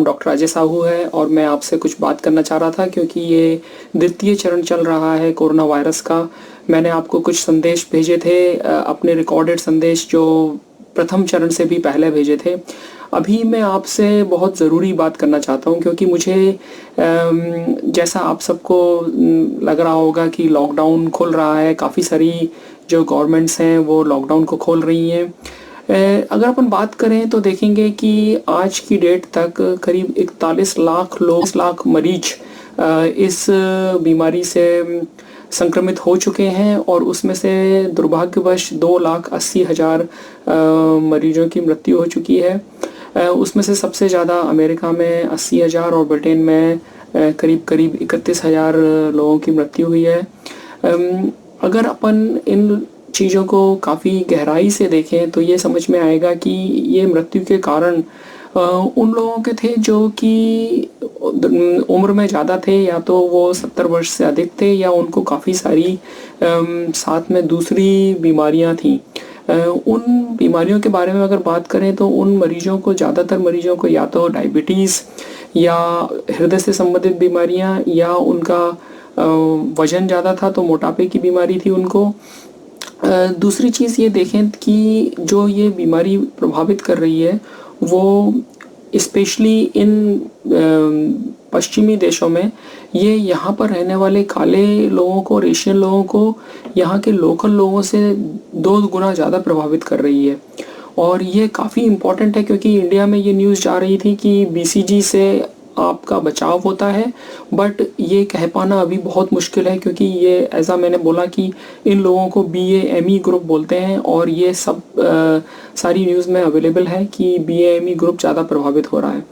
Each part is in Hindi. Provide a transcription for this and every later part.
डॉक्टर अजय साहू है और मैं आपसे कुछ बात करना चाह रहा था क्योंकि ये द्वितीय चरण चल रहा है कोरोना वायरस का। मैंने आपको कुछ संदेश भेजे थे, अपने रिकॉर्डेड संदेश जो प्रथम चरण से भी पहले भेजे थे। अभी मैं आपसे बहुत ज़रूरी बात करना चाहता हूँ क्योंकि मुझे जैसा आप सबको लग रहा होगा कि लॉकडाउन खुल रहा है, काफ़ी सारी जो गवर्नमेंट्स हैं वो लॉकडाउन को खोल रही हैं। अगर अपन बात करें तो देखेंगे कि आज की डेट तक करीब 41 लाख मरीज इस बीमारी से संक्रमित हो चुके हैं और उसमें से दुर्भाग्यवश 2,80,000 मरीजों की मृत्यु हो चुकी है। उसमें से सबसे ज़्यादा अमेरिका में 80,000 और ब्रिटेन में करीब करीब 31,000 लोगों की मृत्यु हुई है। अगर अपन इन चीज़ों को काफ़ी गहराई से देखें तो ये समझ में आएगा कि ये मृत्यु के कारण उन लोगों के थे जो कि उम्र में ज़्यादा थे, या तो वो 70 वर्ष से अधिक थे या उनको काफ़ी सारी साथ में दूसरी बीमारियां थीं। उन बीमारियों के बारे में अगर बात करें तो उन मरीजों को, ज़्यादातर मरीजों को या तो डायबिटीज़ या हृदय से संबंधित बीमारियां, या उनका वज़न ज़्यादा था तो मोटापे की बीमारी थी उनको। दूसरी चीज़ ये देखें कि जो ये बीमारी प्रभावित कर रही है वो स्पेशली इन पश्चिमी देशों में ये यहाँ पर रहने वाले काले लोगों को और एशियन लोगों को यहाँ के लोकल लोगों से 2 गुना ज़्यादा प्रभावित कर रही है। और ये काफ़ी इम्पॉर्टेंट है क्योंकि इंडिया में ये न्यूज़ जा रही थी कि BCG से आपका बचाव होता है, बट ये कह पाना अभी बहुत मुश्किल है क्योंकि ये, ऐसा मैंने बोला कि इन लोगों को BAME ग्रुप बोलते हैं और ये सब सारी न्यूज़ में अवेलेबल है कि BAME ग्रुप ज़्यादा प्रभावित हो रहा है।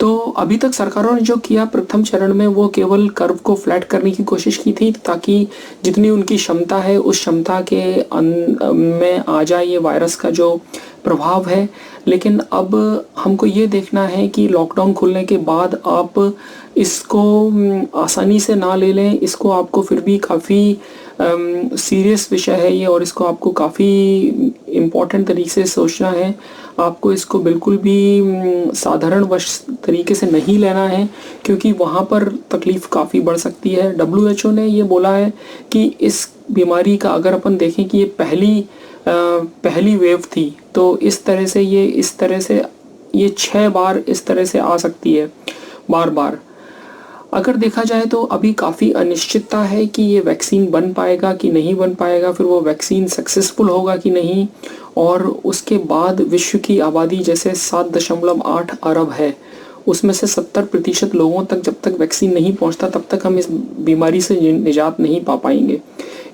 तो अभी तक सरकारों ने जो किया प्रथम चरण में वो केवल कर्व को फ्लैट करने की कोशिश की थी ताकि जितनी उनकी क्षमता है उस क्षमता के में आ जाए ये वायरस का जो प्रभाव है। लेकिन अब हमको ये देखना है कि लॉकडाउन खुलने के बाद आप इसको आसानी से ना ले लें, इसको आपको फिर भी काफ़ी सीरियस विषय है ये और इसको आपको काफ़ी इम्पोर्टेंट तरीके से सोचना है। आपको इसको बिल्कुल भी साधारण वश तरीके से नहीं लेना है क्योंकि वहाँ पर तकलीफ़ काफ़ी बढ़ सकती है। WHO ने ये बोला है कि इस बीमारी का अगर अपन देखें कि ये पहली वेव थी तो इस तरह से ये 6 बार इस तरह से आ सकती है बार बार। अगर देखा जाए तो अभी काफ़ी अनिश्चितता है कि ये वैक्सीन बन पाएगा कि नहीं बन पाएगा, फिर वो वैक्सीन सक्सेसफुल होगा कि नहीं, और उसके बाद विश्व की आबादी जैसे 7.8 अरब है उसमें से 70% लोगों तक जब तक वैक्सीन नहीं पहुंचता तब तक हम इस बीमारी से निजात नहीं पा पाएंगे।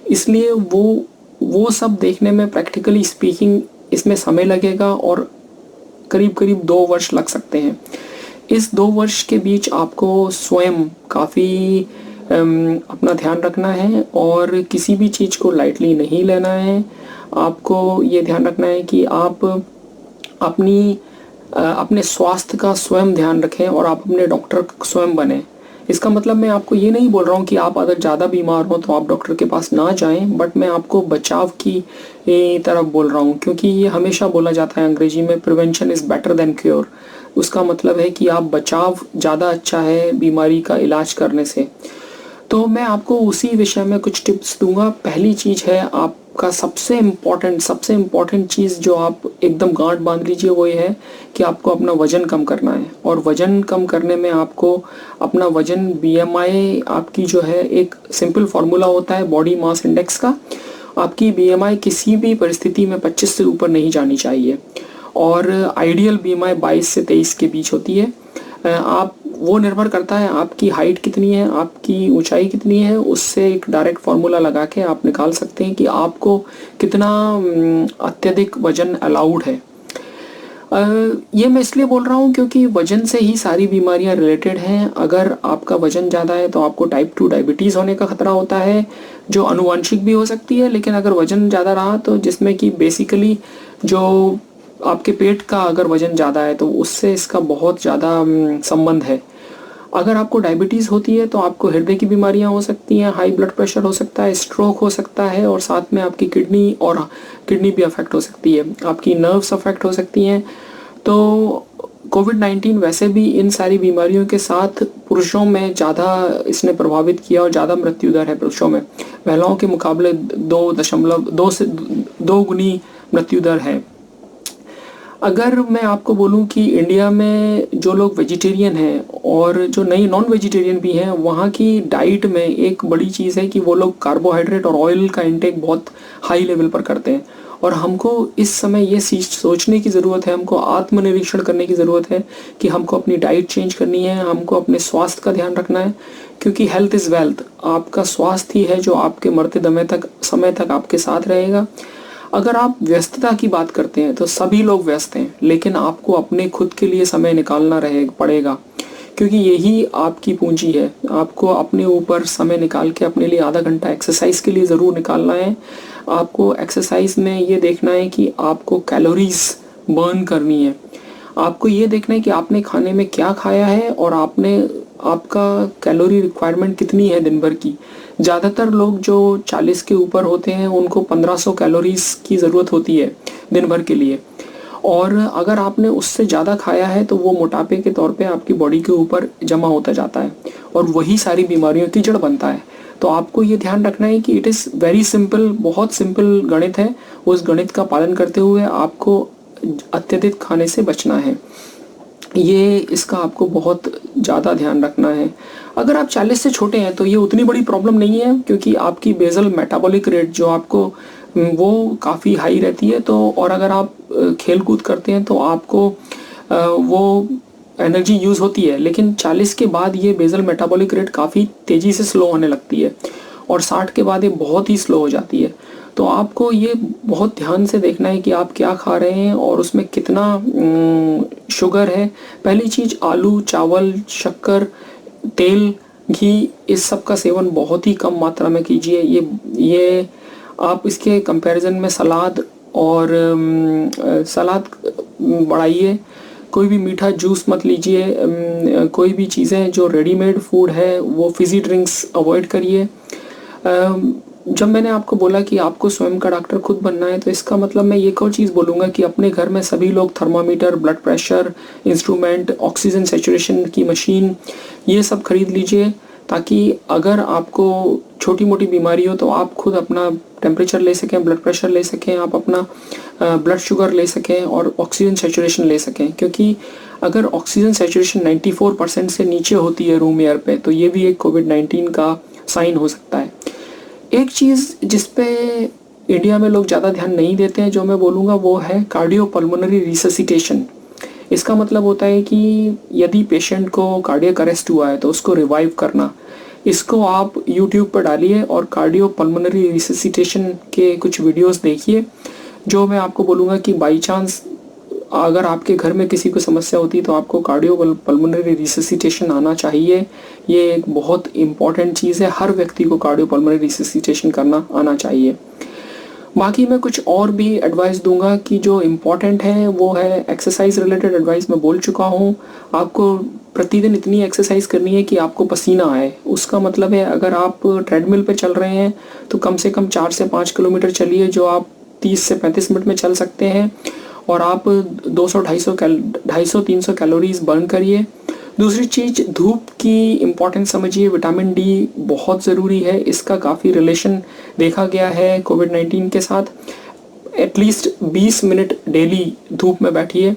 इसलिए वो सब देखने में प्रैक्टिकली स्पीकिंग इसमें समय लगेगा और करीब करीब 2 वर्ष लग सकते हैं। इस 2 वर्ष के बीच आपको स्वयं काफ़ी अपना ध्यान रखना है और किसी भी चीज़ को लाइटली नहीं लेना है। आपको ये ध्यान रखना है कि आप अपने स्वास्थ्य का स्वयं ध्यान रखें और आप अपने डॉक्टर स्वयं बने। इसका मतलब मैं आपको ये नहीं बोल रहा हूँ कि आप अगर ज़्यादा बीमार हो तो आप डॉक्टर के पास ना जाएं, बट मैं आपको बचाव की तरफ बोल रहा हूँ क्योंकि ये हमेशा बोला जाता है अंग्रेजी में, prevention is better than cure. उसका मतलब है कि आप बचाव ज़्यादा अच्छा है बीमारी का इलाज करने से। तो मैं आपको उसी विषय में कुछ टिप्स दूंगा। पहली चीज़ है, आपका सबसे इम्पॉर्टेंट चीज़ जो आप एकदम गांठ बांध लीजिए वो ये है कि आपको अपना वज़न कम करना है। और वज़न कम करने में आपको अपना वज़न BMI आपकी जो है, एक सिंपल फार्मूला होता है बॉडी मास इंडेक्स का। आपकी BMI किसी भी परिस्थिति में 25 से ऊपर नहीं जानी चाहिए और आइडियल BMI 22 से 23 के बीच होती है। आप, वो निर्भर करता है आपकी हाइट कितनी है, आपकी ऊंचाई कितनी है, उससे एक डायरेक्ट फार्मूला लगा के आप निकाल सकते हैं कि आपको कितना अत्यधिक वजन अलाउड है। ये मैं इसलिए बोल रहा हूँ क्योंकि वजन से ही सारी बीमारियां रिलेटेड हैं। अगर आपका वजन ज़्यादा है तो आपको टाइप 2 डायबिटीज़ होने का खतरा होता है जो आनुवंशिक भी हो सकती है, लेकिन अगर वजन ज़्यादा रहा तो जिसमें कि बेसिकली जो आपके पेट का अगर वजन ज़्यादा है तो उससे इसका बहुत ज़्यादा संबंध है। अगर आपको डायबिटीज़ होती है तो आपको हृदय की बीमारियां हो सकती हैं, हाई ब्लड प्रेशर हो सकता है, स्ट्रोक हो सकता है और साथ में आपकी किडनी भी अफेक्ट हो सकती है, आपकी नर्व्स अफेक्ट हो सकती हैं। तो कोविड-19 वैसे भी इन सारी बीमारियों के साथ पुरुषों में ज़्यादा इसने प्रभावित किया और ज़्यादा मृत्यु दर है पुरुषों में। महिलाओं के मुकाबले 2.2 से 2 गुनी मृत्यु दर है। अगर मैं आपको बोलूं कि इंडिया में जो लोग वेजिटेरियन हैं और जो नई नॉन वेजिटेरियन भी हैं, वहाँ की डाइट में एक बड़ी चीज़ है कि वो लोग कार्बोहाइड्रेट और ऑयल का इंटेक बहुत हाई लेवल पर करते हैं। और हमको इस समय ये सोचने की ज़रूरत है, हमको आत्मनिरीक्षण करने की ज़रूरत है कि हमको अपनी डाइट चेंज करनी है, हमको अपने स्वास्थ्य का ध्यान रखना है, क्योंकि हेल्थ इज़ वेल्थ। आपका स्वास्थ्य ही है जो आपके मरते समय तक आपके साथ रहेगा। अगर आप व्यस्तता की बात करते हैं तो सभी लोग व्यस्त हैं, लेकिन आपको अपने खुद के लिए समय निकालना पड़ेगा, क्योंकि यही आपकी पूंजी है। आपको अपने ऊपर समय निकाल के अपने लिए आधा घंटा एक्सरसाइज के लिए ज़रूर निकालना है। आपको एक्सरसाइज में ये देखना है कि आपको कैलोरीज बर्न करनी है। आपको ये देखना है कि आपने खाने में क्या खाया है और आपका कैलोरी रिक्वायरमेंट कितनी है दिन भर की। ज़्यादातर लोग जो 40 के ऊपर होते हैं उनको 1500 कैलोरीज की ज़रूरत होती है दिन भर के लिए, और अगर आपने उससे ज़्यादा खाया है तो वो मोटापे के तौर पे आपकी बॉडी के ऊपर जमा होता जाता है और वही सारी बीमारियों की जड़ बनता है। तो आपको ये ध्यान रखना है कि इट इज़ वेरी सिंपल, बहुत सिंपल गणित है। उस गणित का पालन करते हुए आपको अत्यधिक खाने से बचना है। ये इसका आपको बहुत ज़्यादा ध्यान रखना है। अगर आप 40 से छोटे हैं तो ये उतनी बड़ी प्रॉब्लम नहीं है, क्योंकि आपकी बेसल मेटाबॉलिक रेट जो आपको वो काफ़ी हाई रहती है। तो और अगर आप खेल कूद करते हैं तो आपको वो एनर्जी यूज़ होती है, लेकिन 40 के बाद ये बेसल मेटाबॉलिक रेट काफ़ी तेज़ी से स्लो होने लगती है और 60 के बाद ये बहुत ही स्लो हो जाती है। तो आपको ये बहुत ध्यान से देखना है कि आप क्या खा रहे हैं और उसमें कितना शुगर है। पहली चीज़, आलू, चावल, शक्कर, तेल, घी, इस सब का सेवन बहुत ही कम मात्रा में कीजिए। ये आप इसके कंपैरिजन में सलाद और सलाद बढ़ाइए। कोई भी मीठा जूस मत लीजिए। कोई भी चीज़ें जो रेडीमेड फूड है वो फिज़ी ड्रिंक्स अवॉइड करिए। जब मैंने आपको बोला कि आपको स्वयं का डॉक्टर खुद बनना है, तो इसका मतलब मैं एक और चीज़ बोलूँगा कि अपने घर में सभी लोग thermometer, blood pressure instrument, oxygen saturation की मशीन, ये सब खरीद लीजिए, ताकि अगर आपको छोटी मोटी बीमारी हो तो आप खुद अपना टेम्परेचर ले सकें, ब्लड प्रेशर ले सकें, आप अपना ब्लड शुगर ले सकें और ऑक्सीजन सैचुरेशन ले सकें। क्योंकि अगर ऑक्सीजन सैचुरेशन 94% से नीचे होती है रूम एयर पे, तो ये भी एक कोविड-19 का साइन हो सकता है। एक चीज़ जिस पे इंडिया में लोग ज़्यादा ध्यान नहीं देते हैं, जो मैं बोलूँगा, वो है कार्डियोपल्मोनरी रिससिटेशन। इसका मतलब होता है कि यदि पेशेंट को कार्डियक अरेस्ट हुआ है तो उसको रिवाइव करना। इसको आप यूट्यूब पर डालिए और कार्डियोपल्मोनरी रिससिटेशन के कुछ वीडियोस देखिए। जो मैं आपको बोलूँगा कि बाई चांस अगर आपके घर में किसी को समस्या होती है तो आपको कार्डियोपल्मोनरी रिससिटेशन आना चाहिए। ये एक बहुत इम्पॉर्टेंट चीज़ है, हर व्यक्ति को कार्डियोपल्मोनरी रिससिटेशन करना आना चाहिए। बाकी मैं कुछ और भी एडवाइस दूंगा कि जो इम्पॉर्टेंट है वो है एक्सरसाइज रिलेटेड एडवाइस। मैं बोल चुका हूँ, आपको प्रतिदिन इतनी एक्सरसाइज करनी है कि आपको पसीना आए। उसका मतलब है अगर आप ट्रेडमिल पे चल रहे हैं तो कम से कम 4 से 5 किलोमीटर चलिए, जो आप 30 से 35 मिनट में चल सकते हैं, और आप 200-250-300 कैलोरीज बर्न करिए। दूसरी चीज़, धूप की इम्पोर्टेंस समझिए। विटामिन डी बहुत ज़रूरी है, इसका काफ़ी रिलेशन देखा गया है कोविड-19 के साथ। एटलीस्ट 20 मिनट डेली धूप में बैठिए,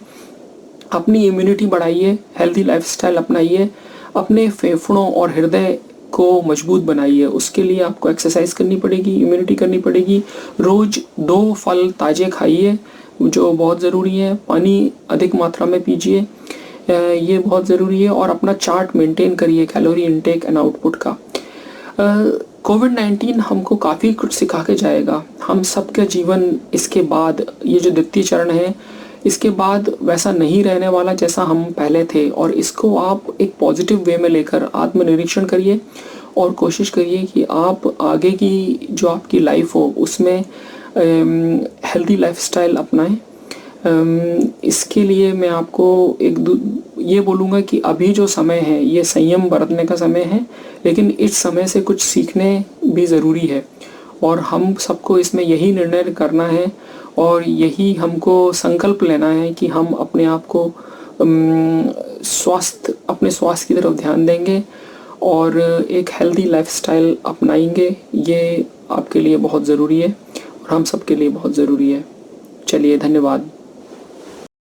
अपनी इम्यूनिटी बढ़ाइए, हेल्दी लाइफस्टाइल अपनाइए, अपने फेफड़ों और हृदय को मजबूत बनाइए। उसके लिए आपको एक्सरसाइज करनी पड़ेगी, इम्यूनिटी करनी पड़ेगी। रोज़ 2 फल ताज़े खाइए जो बहुत ज़रूरी है। पानी अधिक मात्रा में पीजिए, ये बहुत ज़रूरी है। और अपना चार्ट मेंटेन करिए कैलोरी इनटेक एंड आउटपुट का। कोविड-19 हमको काफ़ी कुछ सिखा के जाएगा। हम सबका जीवन इसके बाद, ये जो द्वितीय चरण है, इसके बाद वैसा नहीं रहने वाला जैसा हम पहले थे। और इसको आप एक पॉजिटिव वे में लेकर आत्मनिरीक्षण करिए और कोशिश करिए कि आप आगे की जो आपकी लाइफ हो उसमें हेल्दी लाइफस्टाइल अपनाएं। इसके लिए मैं आपको ये बोलूँगा कि अभी जो समय है ये संयम बरतने का समय है, लेकिन इस समय से कुछ सीखने भी ज़रूरी है और हम सबको इसमें यही निर्णय करना है। और यही हमको संकल्प लेना है कि हम अपने आप को अपने स्वास्थ्य की तरफ ध्यान देंगे और एक हेल्दी लाइफस्टाइल अपनाएंगे। ये आपके लिए बहुत ज़रूरी है और हम सबके लिए बहुत ज़रूरी है। चलिए, धन्यवाद।